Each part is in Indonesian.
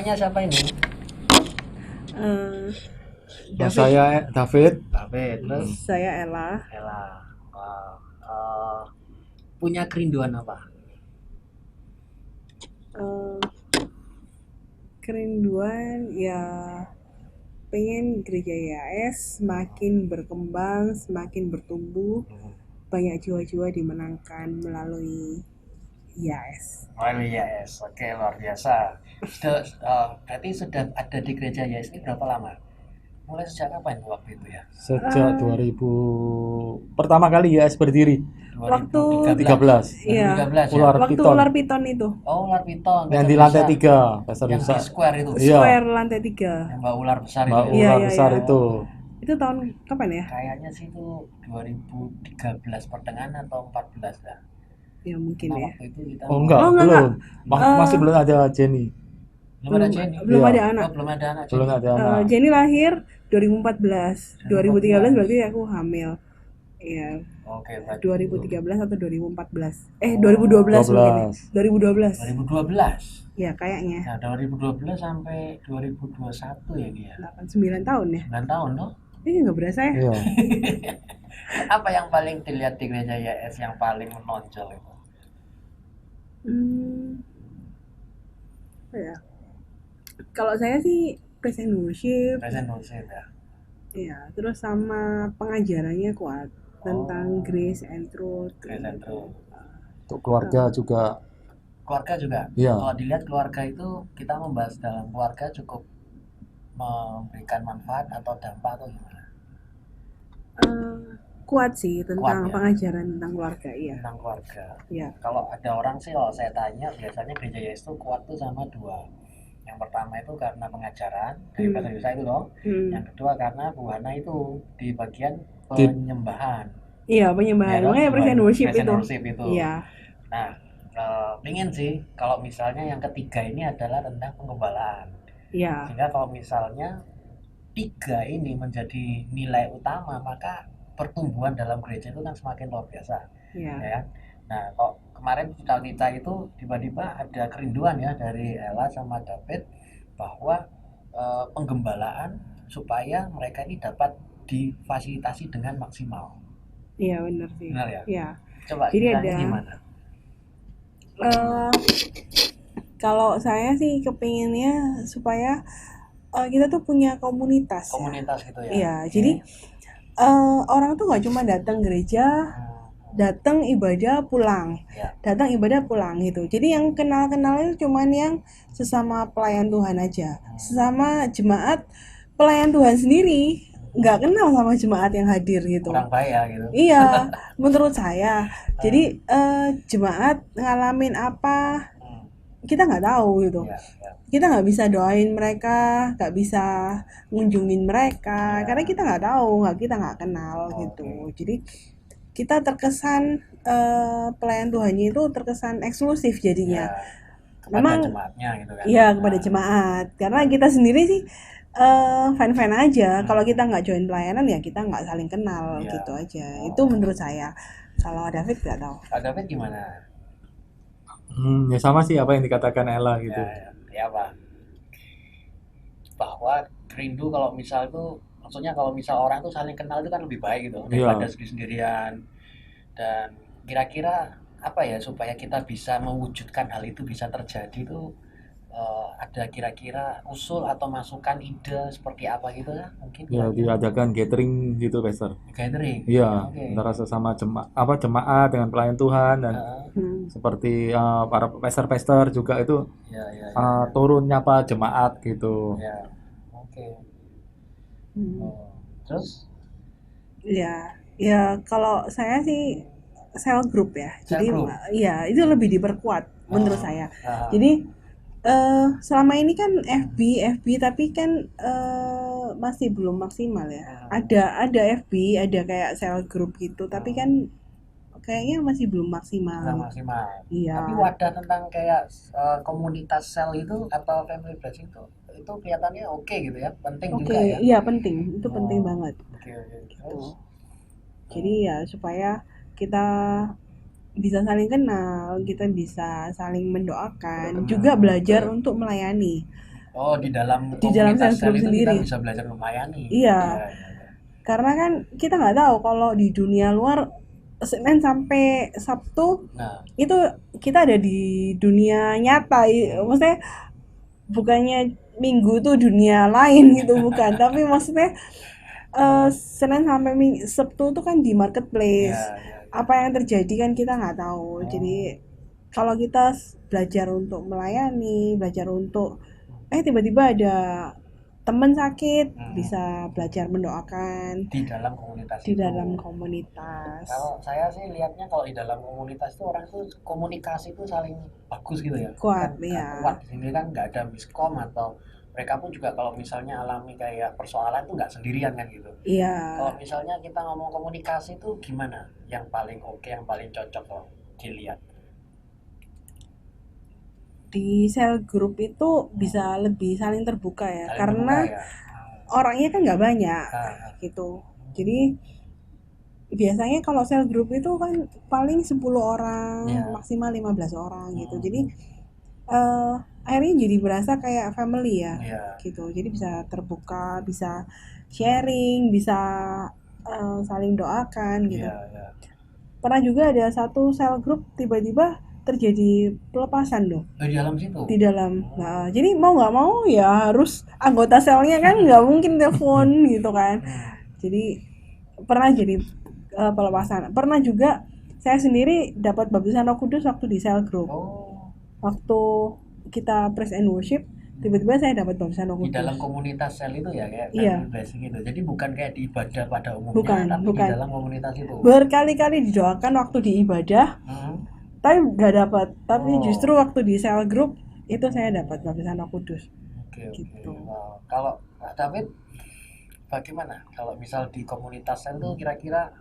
Namanya siapa ini? Eh, Saya David. David. Terus saya Ella. Ella. Wow. Punya kerinduan apa? Eh, Kerinduan ya pengen gereja YAS semakin berkembang, semakin bertumbuh, banyak jiwa-jiwa dimenangkan melalui YAS. YAS. Oke, luar biasa. Berarti sudah ada di gereja YAS ini berapa lama? Mulai sejak kapan waktu itu ya? Sejak 2000 pertama kali YAS berdiri. Waktu 13. Iya, 2013 ya? Ular waktu piton. ular piton itu, Oh, ular piton. Yang di Pasar lantai Nusa. 3, Pasar Yang Nusa. di square itu. Iya. square lantai 3. Yang Mbak Ular besar Mbak itu ya? Iya, ular iya, besar iya. itu. Itu tahun kapan ya? Kayaknya sih itu 2013 pertengahan atau 14 lah. Ya mungkin Nah, ya. waktu itu kita Oh enggak, Oh, enggak, belum. enggak. Masih belum ada Jenny. belum ada Jenny. Belum Iya. ada anak. Oh, belum ada anak Belum Jenny. ada anak. Jenny lahir 2014. 2013 berarti aku hamil. Iya, Oke, berarti 2013 atau 2014. 2012 mungkin ya. 2012. 2012. Ya, kayaknya. Nah, 2012 sampai 2021 ya dia. 9 tahun ya. 9 tahun loh. Ini nggak berasa ya. Iya. Apa yang paling dilihat di gereja YAS yang paling menonjol itu? Apa ya? Kalau saya sih praise and worship, Present worship ya. ya, terus sama pengajarannya kuat tentang grace and truth. Present truth. Untuk keluarga juga. Keluarga juga. Iya. Kalau dilihat keluarga itu kita membahas dalam keluarga cukup memberikan manfaat atau dampak atau gimana? Kuat sih tentang Kuat, ya? pengajaran tentang keluarga, iya. Tentang keluarga. Iya. Kalau ada orang sih kalau saya tanya biasanya gereja YAS itu kuat tuh sama dua. Yang pertama itu karena pengajaran dari Pastor Yusa itu loh. Yang kedua karena Bu Hana itu di bagian penyembahan. Iya, penyembahan. Ya, Makanya praise and worship Praise and itu. worship itu. Iya. Nah, pengen sih kalau misalnya yang ketiga ini adalah tentang penggembalaan. Iya. Sehingga kalau misalnya tiga ini menjadi nilai utama, maka pertumbuhan dalam gereja itu kan semakin luar biasa. Iya. Ya. Nah, kok kemarin kita itu tiba-tiba ada kerinduan ya dari Ella sama David bahwa penggembalaan supaya mereka ini dapat difasilitasi dengan maksimal. Iya, benar sih. Benar ya? Iya. Coba Jadi kiranya ada gimana? kalau saya sih kepinginnya supaya kita tuh punya komunitas. Komunitas gitu ya. Iya, jadi orang tuh nggak cuma datang gereja, datang ibadah pulang, Ya. datang ibadah pulang gitu. Jadi yang kenal-kenal itu cuman yang sesama pelayan Tuhan aja, sesama jemaat pelayan Tuhan sendiri nggak kenal sama jemaat yang hadir gitu. Kurang baik ya gitu. Iya, menurut saya. Jadi jemaat ngalamin apa kita nggak tahu gitu. Ya. Kita nggak bisa doain mereka, nggak bisa ngunjungin mereka, karena kita nggak tahu, kita nggak kenal gitu. Jadi kita terkesan pelayan Tuhannya itu terkesan eksklusif jadinya. Kepada Memang jemaatnya gitu kan. iya, kepada jemaat, karena kita sendiri sih fan-fan aja. Kalau kita nggak join pelayanan ya kita nggak saling kenal gitu aja. Itu menurut saya. Kalau David nggak tahu. Kak David gimana? Ya sama sih apa yang dikatakan Ella gitu. Ya apa? Bahwa rindu kalau misal itu, maksudnya kalau misal orang itu saling kenal itu kan lebih baik gitu daripada sendiri-sendirian. Dan kira-kira apa ya supaya kita bisa mewujudkan hal itu bisa terjadi itu ada kira-kira usul atau masukan ide seperti apa gitu ya mungkin? Ya diadakan gathering gitu, Pastor. Gathering. Iya, antara sesama jemaat dengan pelayan Tuhan dan seperti para pastor-pastor juga itu turun nyapa jemaat gitu. Ya. Oke. Terus? Ya kalau saya sih cell group ya. Jadi ya itu lebih diperkuat menurut saya. Jadi selama ini kan FB tapi kan masih belum maksimal ya. Ada FB, ada kayak cell group gitu, tapi kan kayaknya masih belum maksimal. Belum maksimal. Iya. Tapi wadah tentang kayak komunitas sel itu atau family blessing itu kelihatannya oke gitu ya, penting juga ya. Iya penting, itu penting banget. Oke. Gitu. Jadi ya supaya kita bisa saling kenal, kita bisa saling mendoakan, juga belajar untuk melayani. Oh, di dalam di dalam komunitas self group itu sendiri. kita bisa belajar melayani. Iya. Karena kan kita nggak tahu kalau di dunia luar Senin sampai Sabtu itu kita ada di dunia nyata, maksudnya bukannya Minggu tuh dunia lain gitu, bukan, tapi maksudnya Senin sampai Sabtu tuh kan di marketplace. Apa yang terjadi kan kita nggak tahu. Jadi kalau kita belajar untuk melayani, belajar untuk tiba-tiba ada teman sakit, bisa belajar mendoakan di dalam komunitas di dalam komunitas. Kalau saya sih lihatnya kalau di dalam komunitas itu orang tuh komunikasi itu saling bagus gitu ya, kuat kan, ya. kuat di sini kan nggak ada miskom, atau mereka pun juga kalau misalnya alami kayak persoalan tuh nggak sendirian kan gitu. Iya. Kalau misalnya kita ngomong komunikasi itu gimana yang paling oke, yang paling cocok kalau dilihat? Di sel group itu bisa lebih saling terbuka ya, karena orangnya kan nggak banyak gitu. Jadi biasanya kalau sel group itu kan paling 10 orang, maksimal 15 orang gitu. Jadi akhirnya jadi berasa kayak family ya gitu. Jadi bisa terbuka, bisa sharing, bisa saling doakan gitu. Pernah juga ada satu sel group tiba-tiba terjadi pelepasan loh di dalam situ. Di dalam. Nah, jadi mau nggak mau ya harus anggota selnya kan nggak mungkin telepon gitu kan. Jadi pernah jadi pelepasan. Pernah juga saya sendiri dapat baptisan Roh Kudus waktu di sel group. Waktu kita praise and worship, tiba-tiba saya dapat baptisan Roh Kudus. Di dalam komunitas sel itu ya, kayak family blessing itu. Jadi bukan kayak di ibadah pada umumnya, tapi di dalam komunitas itu. Berkali-kali didoakan waktu di ibadah, tapi nggak dapat. Tapi justru waktu di sel group itu saya dapat baptisan Roh Kudus. Gitu. Kalau Pak David, bagaimana kalau misal di komunitas sel itu kira-kira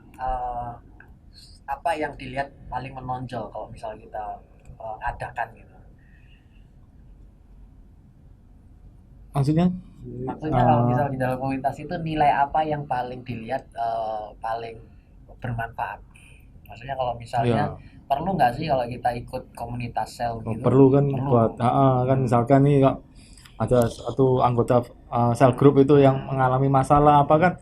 apa yang dilihat paling menonjol kalau misal kita adakan gitu? Maksudnya kalau misal di dalam komunitas itu nilai apa yang paling dilihat paling bermanfaat? Maksudnya kalau misalnya perlu nggak sih kalau kita ikut komunitas sel gitu? Perlu kan, buat kan misalkan nih kok ada satu anggota sel group itu yang mengalami masalah apa kan,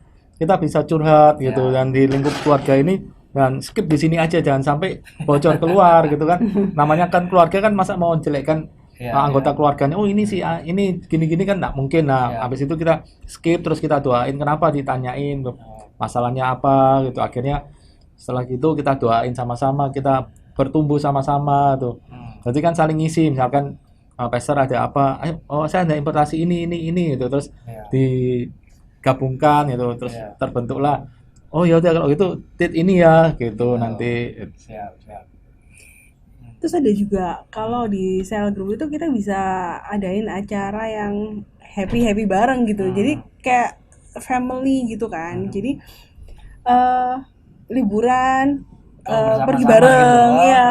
kita bisa curhat gitu, dan di lingkup keluarga ini dan skip di sini aja, jangan sampai bocor keluar gitu kan. Namanya kan keluarga kan, masa mau jelekkan anggota keluarganya, oh ini sih ini gini-gini kan nggak mungkin. Nah habis itu kita skip, terus kita doain, kenapa ditanyain masalahnya apa gitu. Akhirnya setelah gitu kita doain sama-sama, kita bertumbuh sama-sama tuh. Jadi kan saling ngisi, misalkan pastor ada apa, oh saya ada importasi ini gitu, terus digabungkan gitu, terus terbentuklah, oh ya udah kalau gitu tit ini ya gitu nanti. Siap. Terus ada juga kalau di sel group itu kita bisa adain acara yang happy bareng gitu. Jadi kayak family gitu kan. Jadi liburan, pergi bareng gitu. Ya,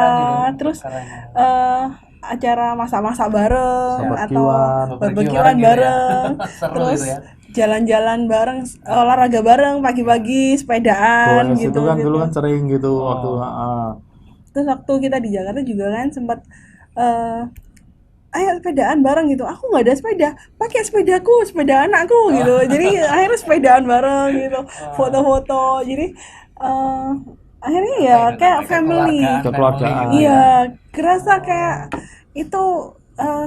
terus acara masak-masak bareng atau barbekyuan bareng, terus jalan-jalan bareng, olahraga bareng pagi-pagi, sepedaan gitu. Itu kan dulu kan sering gitu waktu. Terus waktu kita di Jakarta juga kan sempat ayo sepedaan bareng gitu. Aku nggak ada sepeda, pakai sepedaku, sepeda anakku gitu. Jadi akhirnya sepedaan bareng gitu, foto-foto. Jadi akhirnya ya kayak family, kekeluargaan. Iya, kerasa kayak itu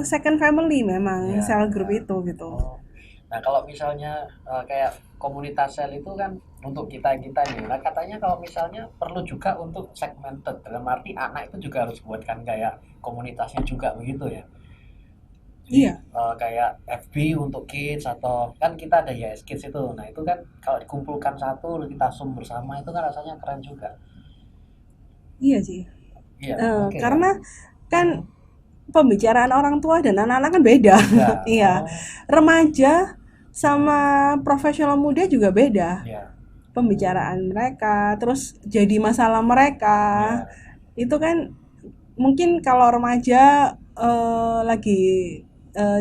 second family memang sel group itu gitu. Nah kalau misalnya kayak komunitas sel itu kan untuk kita nih, nah katanya kalau misalnya perlu juga untuk segmented, dalam arti anak itu juga harus buatkan kayak komunitasnya juga begitu ya. Iya. Kayak FB untuk kids, atau kan kita ada YS Kids itu. Nah itu kan kalau dikumpulkan satu, kita Zoom bersama, itu kan rasanya keren juga. Iya sih. Karena kan pembicaraan orang tua dan anak-anak kan beda. Iya. Remaja sama profesional muda juga beda. Pembicaraan mereka, terus jadi masalah mereka. Itu kan mungkin kalau remaja lagi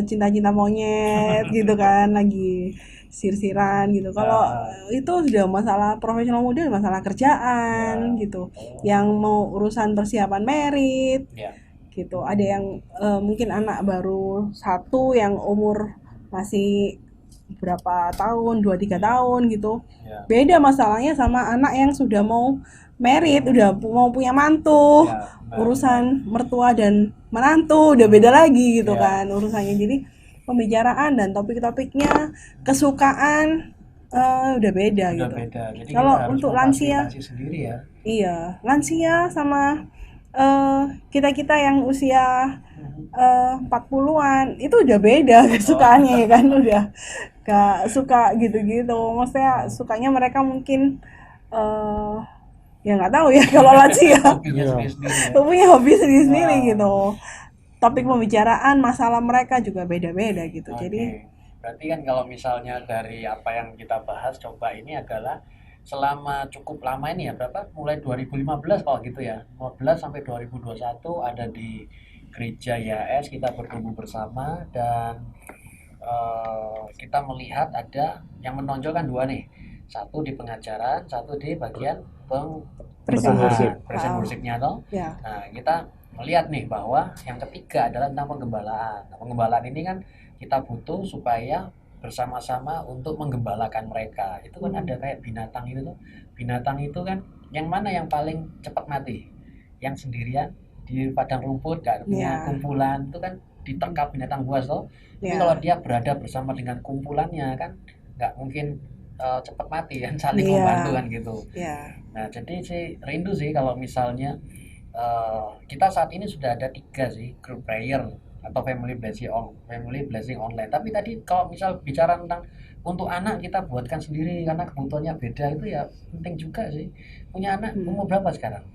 cinta-cinta monyet gitu kan, lagi sir-siran gitu. Kalau itu sudah masalah profesional muda, masalah kerjaan gitu, yang mau urusan persiapan merit gitu. Ada yang mungkin anak baru 1 yang umur masih berapa tahun, 2-3 tahun gitu. Ya. Beda masalahnya sama anak yang sudah mau married, udah mau punya mantu, Ya, urusan mertua dan menantu udah beda lagi gitu Ya. kan urusannya. Jadi pembicaraan dan topik-topiknya, kesukaan udah beda Udah gitu. beda. Jadi Kalau kita harus untuk lansia, memfasilitasi sendiri ya. iya, lansia sama kita-kita yang usia 40-an itu udah beda kesukaannya ya kan, udah gak suka gitu-gitu. Maksudnya sukanya mereka mungkin ya nggak tahu ya kalau lansia Hobinya Iya. sendiri-sendiri ya. punya hobi sendiri-sendiri Wah. gitu. Topik pembicaraan masalah mereka juga beda-beda gitu. Oke. Jadi Berarti kan kalau misalnya dari apa yang kita bahas coba ini adalah selama cukup lama ini ya, berapa? Mulai 2015 kalau gitu ya. 15 sampai 2021 ada di gereja YAS, kita bertumbuh bersama dan kita melihat ada yang menonjolkan dua nih. Satu di pengajaran, satu di bagian Present worship. present worship-nya toh. ya, Nah, kita melihat nih bahwa yang ketiga adalah tentang penggembalaan. Nah, penggembalaan ini kan kita butuh supaya bersama-sama untuk menggembalakan mereka. Itu kan ada kayak binatang itu tuh. Binatang itu kan yang mana yang paling cepat mati? Yang sendirian di padang rumput gak punya Ya. kumpulan itu kan ditangkap binatang buas toh. Tapi ya, kalau dia berada bersama dengan kumpulannya kan nggak mungkin cepat mati kan, saling Iya. membantu kan gitu. ya, Nah, jadi sih rindu sih kalau misalnya kita saat ini sudah ada 3 sih group prayer atau family blessing online. Tapi tadi kalau misal bicara tentang untuk anak kita buatkan sendiri karena kebutuhannya beda itu ya penting juga sih. Punya anak umur berapa sekarang?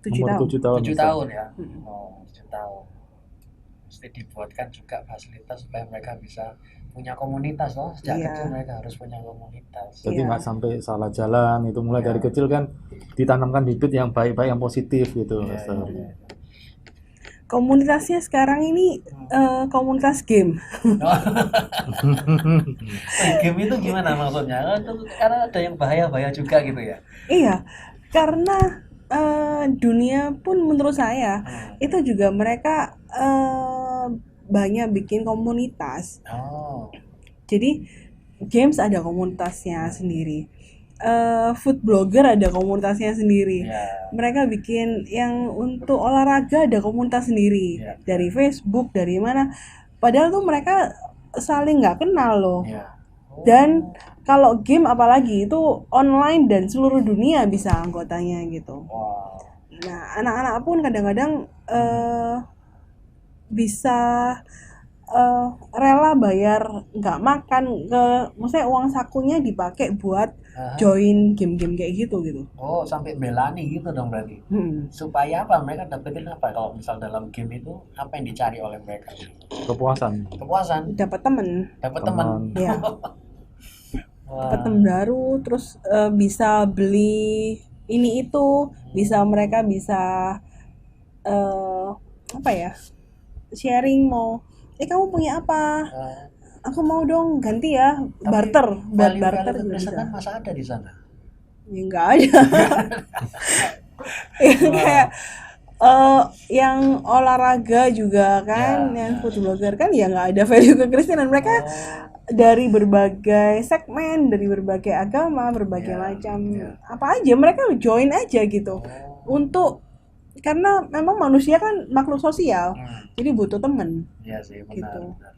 7 Umur tahun. 7 tahun. 7 Ustaz. tahun ya. Oh, 7 tahun. Mesti dibuatkan juga fasilitas supaya mereka bisa punya komunitas loh. Sejak Iya. kecil mereka harus punya komunitas. Jadi Iya. nggak sampai salah jalan itu mulai Iya. dari kecil kan ditanamkan bibit yang baik-baik yang positif gitu. Iya, Ustaz. iya, iya. Komunitasnya sekarang ini komunitas game. Game itu gimana maksudnya? Karena ada yang bahaya-bahaya juga gitu ya. Iya, karena dunia pun menurut saya itu juga mereka banyak bikin komunitas. Oh, Jadi games ada komunitasnya sendiri. Food blogger ada komunitasnya sendiri. ya. Mereka bikin yang untuk olahraga ada komunitas sendiri. Iya. Dari Facebook, dari mana. Padahal tuh mereka saling nggak kenal loh. Ya. Dan kalau game apalagi itu online dan seluruh dunia bisa anggotanya gitu. Wow. Nah, anak-anak pun kadang-kadang bisa rela bayar nggak makan maksudnya uang sakunya dipakai buat Aha. join game-game kayak gitu. Oh, sampai belani gitu dong berarti. Supaya apa? Mereka dapetin apa? Kalau misal dalam game itu apa yang dicari oleh mereka? Kepuasan. Kepuasan, Dapat temen, dapat teman. ya, Wah. dapat temen baru, terus bisa beli ini itu, mereka bisa apa ya, sharing mau kamu punya apa? Aku mau dong ganti ya, Tapi barter, buat barter value juga bisa. kekristenan masa ada di sana? Ya nggak ada. Yang kayak yang olahraga juga kan, Ya, yang food blogger kan ya nggak ada value kekristenan. Mereka Oh, dari berbagai segmen, dari berbagai agama, berbagai Ya, macam ya. apa aja mereka join aja gitu. Untuk karena memang manusia kan makhluk sosial, jadi butuh temen. Iya sih, benar, Gitu. benar.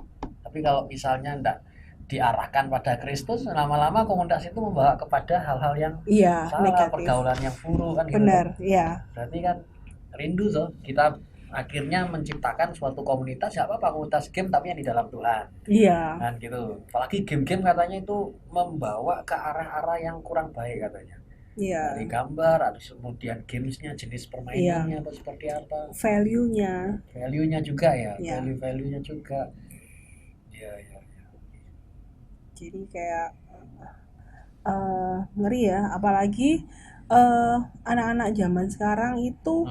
Tapi kalau misalnya enggak diarahkan pada Kristus, lama-lama komunitas itu membawa kepada hal-hal yang Iya, salah, negatif. pergaulan yang buruk kan gitu. Benar, ya. Berarti kan rindu tuh kita akhirnya menciptakan suatu komunitas, ya apa komunitas game tapi yang di dalam Tuhan. Iya. Kan gitu. Apalagi game-game katanya itu membawa ke arah-arah yang kurang baik katanya. Iya. Dari gambar, atau kemudian gamesnya, jenis permainannya atau seperti apa. Value-nya. Value-nya juga ya, Iya. value-value-nya juga. Iya, iya. Jadi kayak ngeri ya, apalagi anak-anak zaman sekarang itu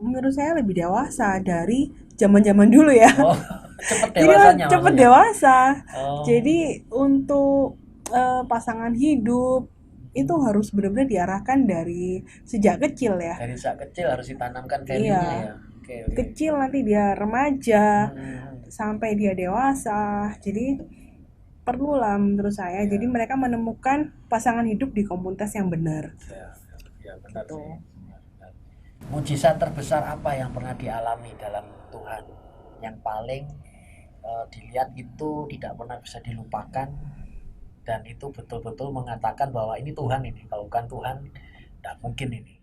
menurut saya lebih dewasa dari zaman-zaman dulu ya. Oh, cepet Jadi dewasanya cepet maksudnya. dewasa. Oh. Jadi untuk pasangan hidup itu harus benar-benar diarahkan dari sejak kecil ya. Dari sejak kecil harus ditanamkan value-nya Iya. ya. Oke, oke. Kecil nanti dia remaja, sampai dia dewasa. Jadi perlulah menurut saya. Jadi mereka menemukan pasangan hidup di komunitas yang benar. Ya benar Gitu. sih. Mujizat terbesar apa yang pernah dialami dalam Tuhan? Yang paling dilihat itu tidak pernah bisa dilupakan, dan itu betul-betul mengatakan bahwa ini Tuhan ini, kalau bukan Tuhan tidak mungkin ini.